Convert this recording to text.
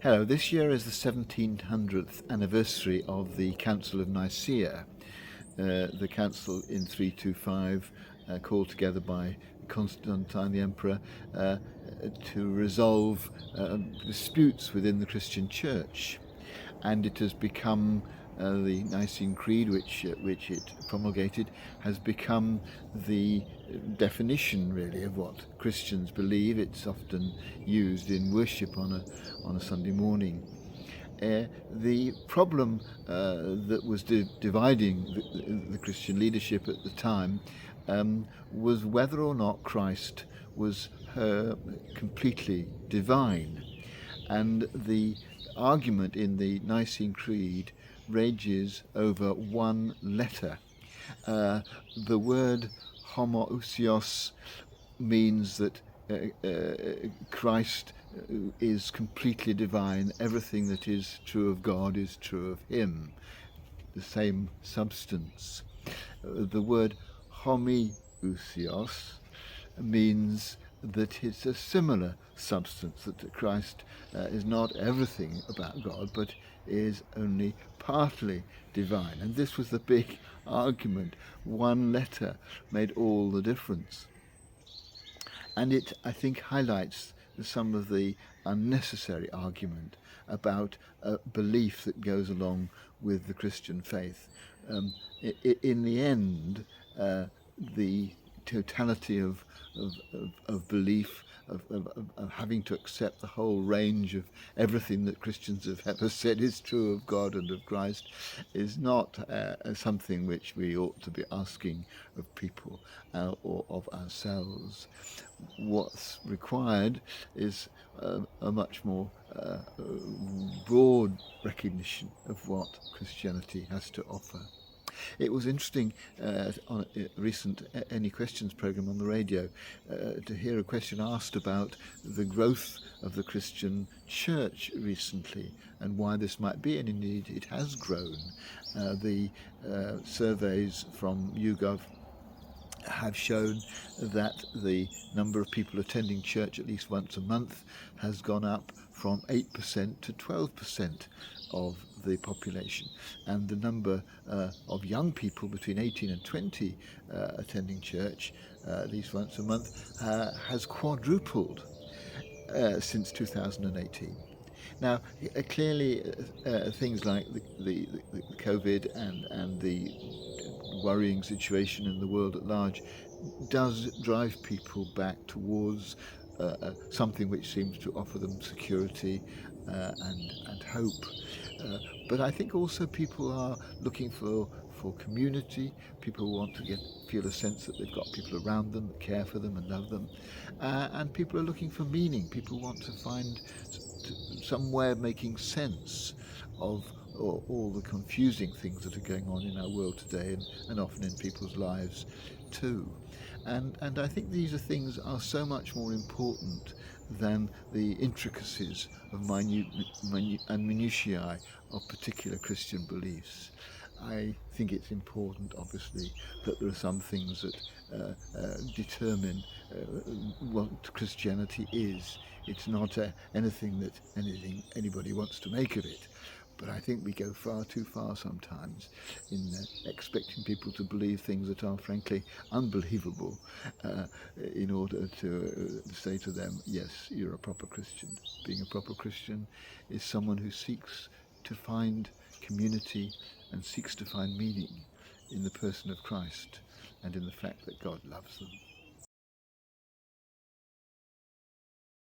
Hello, this year is the 1700th anniversary of the Council of Nicaea, the council in 325 called together by Constantine the Emperor to resolve disputes within the Christian Church. And it has become the Nicene Creed, which it promulgated, has become the definition really of what Christians believe. It's often used in worship on a Sunday morning. The problem that was dividing the Christian leadership at the time was whether or not Christ was completely divine. And the argument in the Nicene Creed rages over one letter. The word homoousios means that Christ is completely divine. Everything that is true of God is true of him, the same substance. The word homoousios means that it's a similar substance, that Christ is not everything about God, but is only partly divine. And this was the big argument. One letter made all the difference. And it, I think, highlights some of the unnecessary argument about belief that goes along with the Christian faith. In the end, the totality of belief, of having to accept the whole range of everything that Christians have ever said is true of God and of Christ, is not something which we ought to be asking of people or of ourselves. What's required is a much more broad recognition of what Christianity has to offer. It was interesting on a recent Any Questions programme on the radio to hear a question asked about the growth of the Christian church recently and why this might be, and indeed it has grown. The surveys from YouGov have shown that the number of people attending church at least once a month has gone up from 8% to 12% of the population, and the number of young people between 18 and 20 attending church at least once a month has quadrupled since 2018. Now, clearly, things like the COVID and the worrying situation in the world at large does drive people back towards something which seems to offer them security and hope. But I think also people are looking for community. People want to feel a sense that they've got people around them that care for them and love them. And people are looking for meaning. People want to find some way of making sense of all the confusing things that are going on in our world today and often in people's lives too. And I think these things are so much more important than the intricacies of minutiae of particular Christian beliefs. I think it's important, obviously, that there are some things that determine what Christianity is. It's not anything that anybody wants to make of it. But I think we go far too far sometimes in expecting people to believe things that are frankly unbelievable in order to say to them, yes, you're a proper Christian. Being a proper Christian is someone who seeks to find community and seeks to find meaning in the person of Christ and in the fact that God loves them.